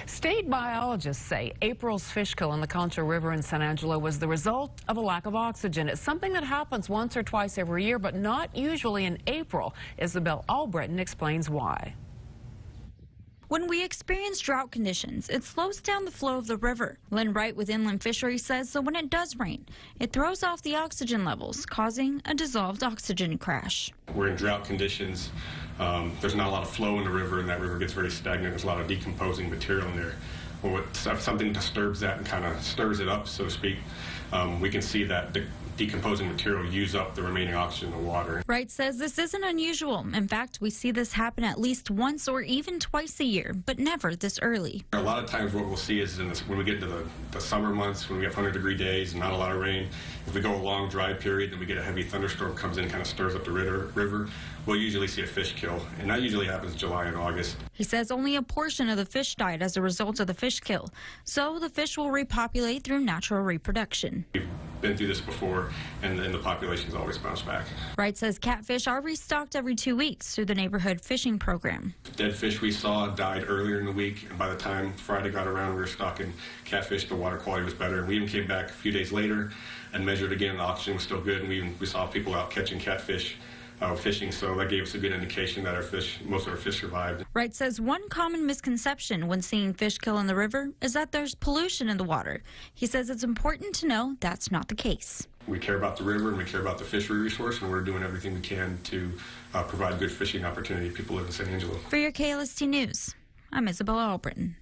State biologists say April's fish kill in the Concho River in San Angelo was the result of a lack of oxygen. It's something that happens once or twice every year, but not usually in April. Isabel Albritton explains why. When we experience drought conditions, it slows down the flow of the river. Lynn Wright with Inland Fisheries says that when it does rain, it throws off the oxygen levels, causing a dissolved oxygen crash. We're in drought conditions. There's not a lot of flow in the river, and that river gets very stagnant. There's a lot of decomposing material in there. Well, if something disturbs that and kind of stirs it up, so to speak, we can see that decomposing material use up the remaining oxygen in the water. Wright says this isn't unusual. In fact, we see this happen at least once or even twice a year, but never this early. A lot of times what we'll see is when we get into the summer months, when we have 100-degree days and not a lot of rain, if we go a long dry period and we get a heavy thunderstorm comes in and kind of stirs up the river, we'll usually see a fish kill, and that usually happens July and August. He says only a portion of the fish died as a result of the fish kill, so the fish will repopulate through natural reproduction. We've been through this before, and the populations always bounce back. Wright says catfish are restocked every 2 weeks through the neighborhood fishing program. Dead fish we saw died earlier in the week, and by the time Friday got around, we were stocking catfish. The water quality was better. We even came back a few days later and measured again. The oxygen was still good, and we saw people out catching catfish. Fishing, so that gave us a good indication that most of our fish survived. Wright says one common misconception when seeing fish kill in the river is that there's pollution in the water. He says it's important to know that's not the case. We care about the river and we care about the fishery resource, and we're doing everything we can to provide good fishing opportunity to people live in San Angelo. For your KLST News, I'm Isabel Albritton.